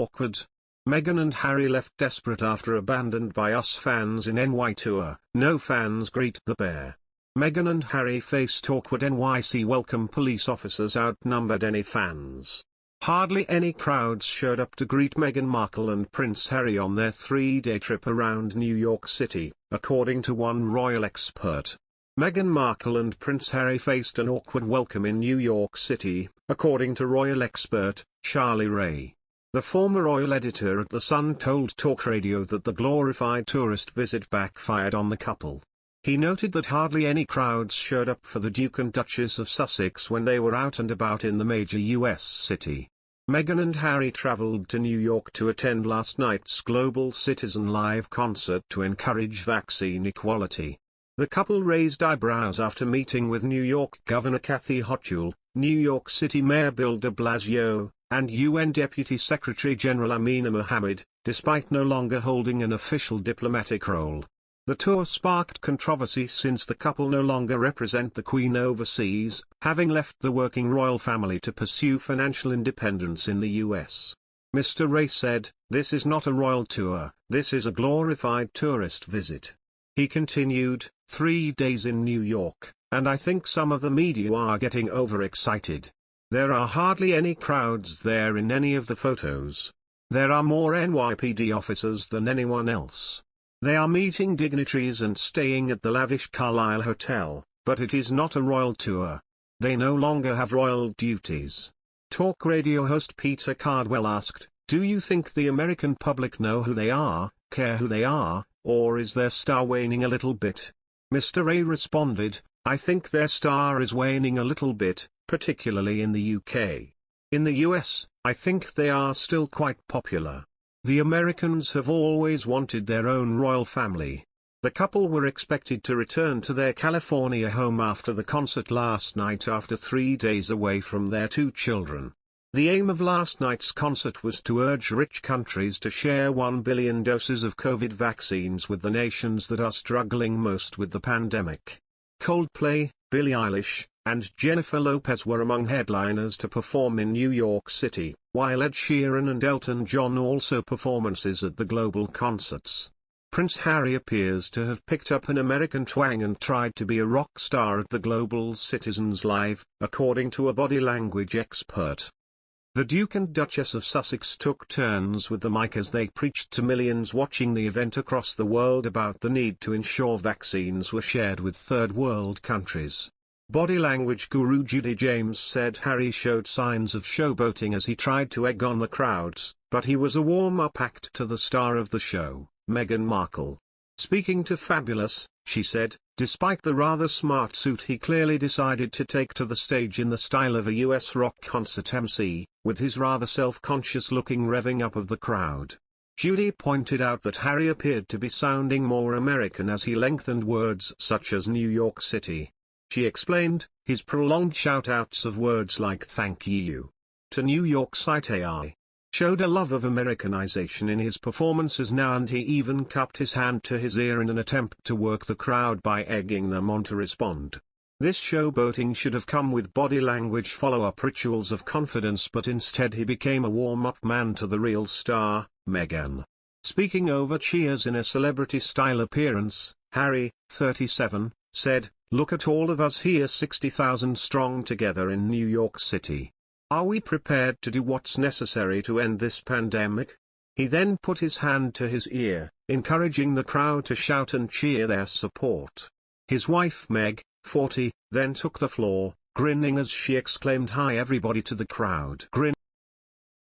awkward. Meghan and Harry left desperate after abandoned by us fans in NY tour. No fans greet the pair. Meghan and Harry faced awkward NYC welcome. Police officers outnumbered any fans. Hardly any crowds showed up to greet Meghan Markle and Prince Harry on their 3-day trip around New York City, according to one royal expert. Meghan Markle and Prince Harry faced an awkward welcome in New York City, according to royal expert Charlie Ray. The former royal editor at The Sun told Talk Radio that the glorified tourist visit backfired on the couple. He noted that hardly any crowds showed up for the Duke and Duchess of Sussex when they were out and about in the major U.S. city. Meghan and Harry traveled to New York to attend last night's Global Citizen Live concert to encourage vaccine equality. The couple raised eyebrows after meeting with New York Governor Kathy Hochul, New York City Mayor Bill de Blasio, and UN Deputy Secretary General Amina Mohammed, despite no longer holding an official diplomatic role. The tour sparked controversy since the couple no longer represent the Queen overseas, having left the working royal family to pursue financial independence in the US. Mr. Ray said, "This is not a royal tour, this is a glorified tourist visit." He continued, 3 days in New York, and I think some of the media are getting overexcited. There are hardly any crowds there in any of the photos. There are more NYPD officers than anyone else. They are meeting dignitaries and staying at the lavish Carlisle Hotel, but it is not a royal tour. They no longer have royal duties. Talk Radio host Peter Cardwell asked, "Do you think the American public know who they are, care who they are, or is their star waning a little bit?" Mr. Ray responded, "I think their star is waning a little bit, particularly in the UK. In the US, I think they are still quite popular. The Americans have always wanted their own royal family." The couple were expected to return to their California home after the concert last night after 3 days away from their 2 children. The aim of last night's concert was to urge rich countries to share 1 billion doses of COVID vaccines with the nations that are struggling most with the pandemic. Coldplay, Billie Eilish, and Jennifer Lopez were among headliners to perform in New York City, while Ed Sheeran and Elton John also performances at the global concerts. Prince Harry appears to have picked up an American twang and tried to be a rock star at the Global Citizens Live, according to a body language expert. The Duke and Duchess of Sussex took turns with the mic as they preached to millions watching the event across the world about the need to ensure vaccines were shared with third world countries. Body language guru Judy James said Harry showed signs of showboating as he tried to egg on the crowds, but he was a warm-up act to the star of the show, Meghan Markle. Speaking to Fabulous, she said, "Despite the rather smart suit he clearly decided to take to the stage in the style of a US rock concert MC, with his rather self-conscious looking revving up of the crowd." Judy pointed out that Harry appeared to be sounding more American as he lengthened words such as New York City. She explained, his prolonged shout-outs of words like "thank you" to New York City showed a love of Americanization in his performances now, and he even cupped his hand to his ear in an attempt to work the crowd by egging them on to respond. This showboating should have come with body language follow-up rituals of confidence, but instead he became a warm-up man to the real star, Meghan. Speaking over cheers in a celebrity-style appearance, Harry, 37, said, "Look at all of us here 60,000 strong together in New York City. Are we prepared to do what's necessary to end this pandemic?" He then put his hand to his ear, encouraging the crowd to shout and cheer their support. His wife Meg, 40, then took the floor, grinning as she exclaimed "Hi everybody" to the crowd.